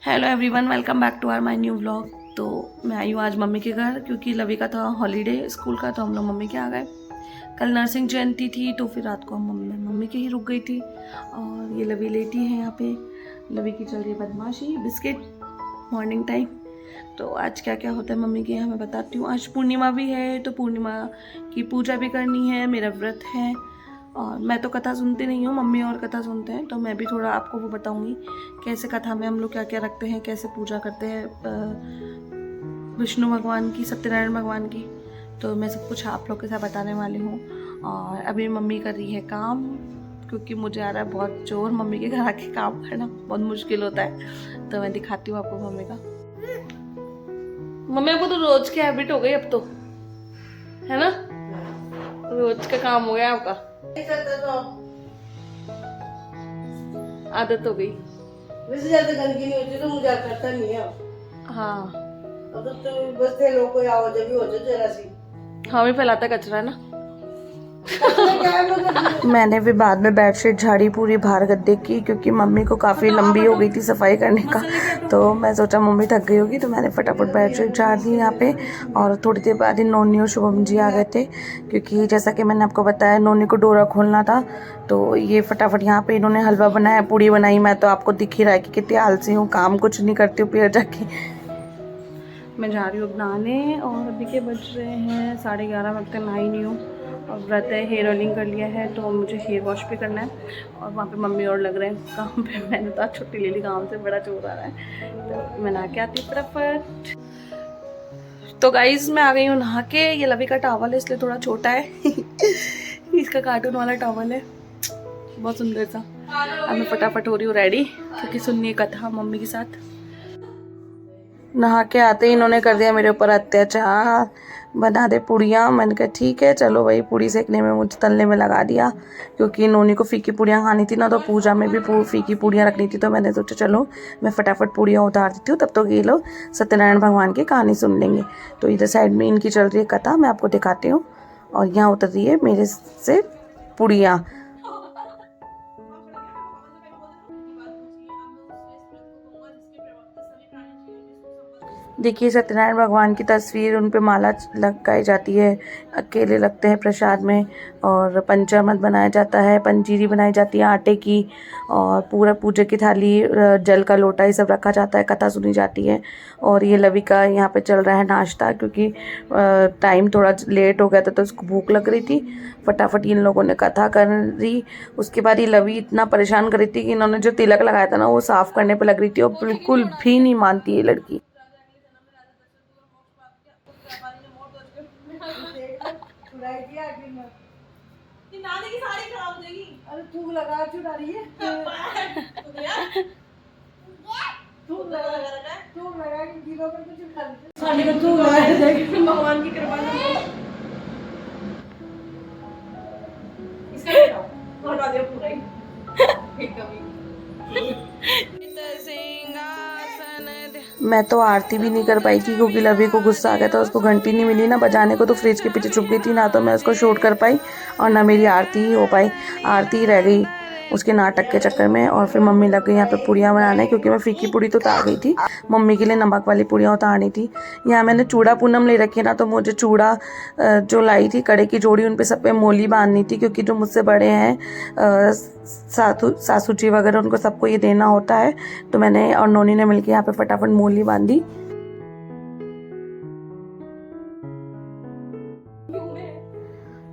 Hello everyone, welcome back to our my new vlog. तो मैं आई हूँ आज मम्मी के घर क्योंकि लवी का था हॉलीडे स्कूल का, तो हम लोग मम्मी के आ गए। कल नरसिंह जयंती थी तो फिर रात को हम मम्मी के ही रुक गई थी। और ये लवी लेटी है यहाँ पे। लवी की चल रही है बदमाशी, बिस्किट मॉर्निंग टाइम। तो आज क्या क्या होता है मम्मी के यहाँ मैं बताती हूँ। आज पूर्णिमा भी है तो पूर्णिमा की पूजा भी करनी है, मेरा व्रत है। और मैं तो कथा सुनती नहीं हूँ, मम्मी और कथा सुनते हैं, तो मैं भी थोड़ा आपको वो बताऊँगी कैसे कथा में हम लोग क्या क्या रखते हैं, कैसे पूजा करते हैं विष्णु भगवान की, सत्यनारायण भगवान की। तो मैं सब कुछ आप लोग के साथ बताने वाली हूँ। और अभी मम्मी कर रही है काम क्योंकि मुझे आ रहा है बहुत जोर। मम्मी के घर आके काम करना बहुत मुश्किल होता है, तो मैं दिखाती हूँ आपको मम्मी का। मम्मी आपको तो रोज की हैबिट हो गई अब तो, है ना? रोज का काम हो गया आपका, आदत हो गई। वैसे ज्यादा गंदगी नहीं होती तो मुझे करता नहीं है। हाँ, तो बस थे लोग कोई आवाज भी हो जाए जरा सी। हाँ भी फैलाता कचरा है ना। मैंने भी बाद में बेडशीट झाड़ी पूरी बाहर गद्दे की क्योंकि मम्मी को काफ़ी लंबी हो गई थी सफाई करने का। तो मैं सोचा मम्मी थक गई होगी, तो मैंने फटाफट बेडशीट झाड़ दी यहाँ पे। और थोड़ी देर बाद ही नोनी और शुभम जी आ गए थे क्योंकि जैसा कि मैंने आपको बताया नोनी को डोरा खोलना था। तो ये फटाफट यहाँ पे इन्होंने हलवा बनाया, पूड़ी बनाई। मैं तो आपको दिख ही रहा है कि कितनी आलसी हूँ, काम कुछ नहीं करती हूँ पियर जाके। मैं जा रही हूँ बनाने और अभी के बज रहे हैं 11:30 बजे तक नहाई नहीं हूँ। और व्रत है, हेयर ऑयलिंग कर लिया है तो मुझे हेयर वॉश भी करना है। और वहाँ पे मम्मी और लग रहे हैं काम पे। मैंने तो आज छुट्टी ले ली काम से, बड़ा जोर आ रहा है, तो मैं नहा के आती हूँ फटाफट। तो गाइज मैं आ गई हूँ नहा के। ये लवी का टॉवल है इसलिए थोड़ा छोटा है इसका कार्टून वाला टॉवल है, बहुत सुंदर सा। अब मैं फटाफट हो रही हूँ रेडी क्योंकि सुननी है कथा मम्मी के साथ। नहा के आते ही इन्होंने कर दिया मेरे ऊपर अत्याचार, बना दे पूड़ियाँ। मैंने कहा ठीक है चलो भाई, पूड़ी सेकने में मुझे तलने में लगा दिया क्योंकि नोनी को फीकी पूड़ियाँ खानी थी ना, तो पूजा में भी फीकी पूड़ियाँ रखनी थी। तो मैंने सोचा चलो मैं फटाफट पूड़ियाँ उतार देती हूँ, तब तो ये लोग सत्यनारायण भगवान की कहानी सुन लेंगे। तो इधर साइड में इनकी चल रही है कथा, मैं आपको दिखाती हूँ। और यहाँ उतर रही है मेरे से पूड़ियाँ। देखिए सत्यनारायण भगवान की तस्वीर, उन पे माला लगाई जाती है, अकेले लगते हैं प्रसाद में। और पंचामृत बनाया जाता है, पंजीरी बनाई जाती है आटे की। और पूरा पूजा की थाली, जल का लोटा, ये सब रखा जाता है, कथा सुनी जाती है। और ये लवी का यहाँ पे चल रहा है नाश्ता क्योंकि टाइम थोड़ा लेट हो गया था तो उसको भूख लग रही थी। फटाफट इन लोगों ने कथा कर दी। उसके बाद ये लवी इतना परेशान कर रही थी कि इन्होंने जो तिलक लगाया था ना वो साफ़ करने पर लग रही थी, और बिल्कुल भी नहीं मानती ये लड़की। नानी की साड़ी खराब हो जाएगी। अरे थूक लगा क्यों डाली है? थूक लगा कि गिरो कर कुछ खा लेते। साड़ी को थूक लगाया जाएगा, भगवान की कृपा से। इसका हटा दिया पूरा ही कभी। मैं तो आरती भी नहीं कर पाई थी क्योंकि लवी को गुस्सा आ गया था, उसको घंटी नहीं मिली ना बजाने को, तो फ्रिज के पीछे छुप गई थी ना, तो मैं उसको शूट कर पाई और ना मेरी आरती ही हो पाई। आरती ही रह गई उसके नाटक के चक्कर में। और फिर मम्मी लग गई यहाँ पे पूड़ियाँ बनाने क्योंकि मैं फीकी पूड़ी तो उतार गई थी, मम्मी के लिए नमक वाली पूड़ियाँ उतारनी थी। यहाँ मैंने चूड़ा पूनम ले रखी है ना, तो मुझे चूड़ा जो लाई थी कड़े की जोड़ी, उन पे सब पे मोली बांधनी थी क्योंकि जो मुझसे बड़े हैं सासू जी वगैरह, उनको सबको ये देना होता है। तो मैंने और नोनी ने मिलकर यहाँ पे फटाफट मोली बांधी।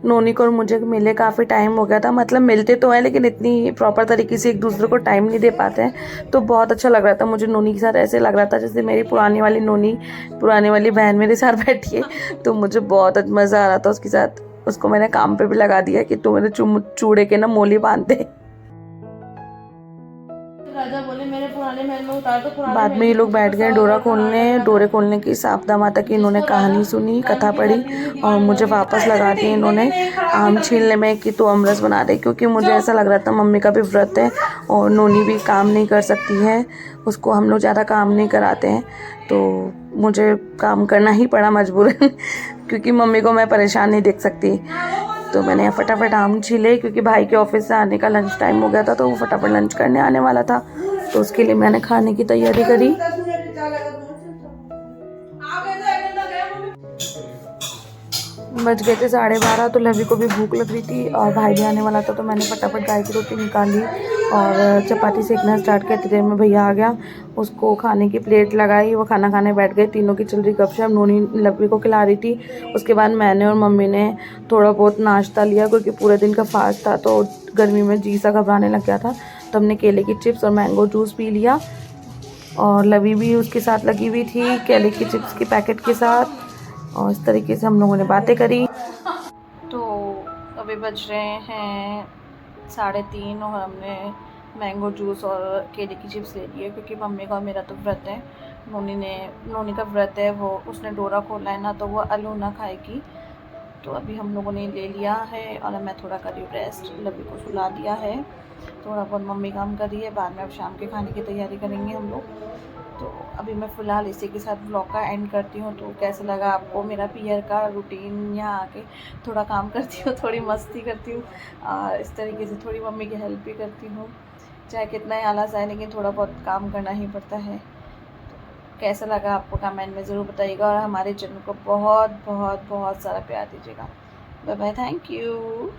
नोनी को और मुझे मिले काफ़ी टाइम हो गया था, मतलब मिलते तो हैं लेकिन इतनी प्रॉपर तरीके से एक दूसरे को टाइम नहीं दे पाते हैं। तो बहुत अच्छा लग रहा था मुझे नोनी के साथ, ऐसे लग रहा था जैसे मेरी पुरानी वाली नोनी, पुरानी वाली बहन मेरे साथ बैठी है। तो मुझे बहुत मज़ा आ रहा था उसके साथ। उसको मैंने काम पे भी लगा दिया कि तू मेरे चूड़े के ना मोली बांध दे। राजा बोले मेरे पुराने महल में उतार दो। बाद में ये लोग बैठ गए डोरे खोलने की। सापदा माता की इन्होंने कहानी सुनी, कथा पढ़ी और मुझे वापस लगा दी इन्होंने आम छीलने में कि तू अमरस बना दे, क्योंकि मुझे ऐसा लग रहा था मम्मी का भी व्रत है और नोनी भी काम नहीं कर सकती है, उसको हम लोग ज़्यादा काम नहीं कराते हैं, तो मुझे काम करना ही पड़ा मजबूरन क्योंकि मम्मी को मैं परेशान नहीं देख सकती। तो मैंने फटाफट आम छीले क्योंकि भाई के ऑफिस से आने का लंच टाइम हो गया था, तो वो फटाफट लंच करने आने वाला था, तो उसके लिए मैंने खाने की तैयारी करी। बज गए थे 12:30, तो लवी को भी भूख लग रही थी और भाई भी आने वाला था, तो मैंने फटाफट गाय की रोटी निकाल ली और चपाती सेकना स्टार्ट किया। इतनी देर में भैया आ गया, उसको खाने की प्लेट लगाई, वो खाना खाने बैठ गए। तीनों की चल रही गपशप, नोनी लवी को खिला रही थी। उसके बाद मैंने और मम्मी ने थोड़ा बहुत नाश्ता लिया क्योंकि पूरे दिन का फास्ट था, तो गर्मी में जी सा घबराने लग गया था, तो हमने केले की चिप्स और मैंगो जूस पी लिया। और लवी भी उसके साथ लगी हुई थी केले की चिप्स के पैकेट के साथ, और इस तरीके से हम लोगों ने बातें करी। तो अभी बज रहे हैं 3:30 और हमने मैंगो जूस और केले की चिप्स ले लिए क्योंकि मम्मी का और मेरा तो व्रत है। नोनी का व्रत है, वो उसने डोरा खोला है ना, तो वो आलू ना खाएगी। तो अभी हम लोगों ने ले लिया है और मैं थोड़ा करी रेस्ट, लवी को सुला दिया है, थोड़ा बहुत मम्मी काम कर रही है। बाद में अब शाम के खाने की तैयारी करेंगे हम लोग। तो अभी मैं फ़िलहाल इसी के साथ ब्लॉग का एंड करती हूँ। तो कैसा लगा आपको मेरा पीयर का रूटीन? यहाँ आके थोड़ा काम करती हूँ, थोड़ी मस्ती करती हूँ, इस तरीके से थोड़ी मम्मी की हेल्प भी करती हूँ। चाहे कितना ही आलस आए, लेकिन थोड़ा बहुत काम करना ही पड़ता है। कैसा लगा आपको कमेंट में ज़रूर बताइएगा और हमारे चैनल को बहुत बहुत बहुत सारा प्यार दीजिएगा। Bye bye, thank you.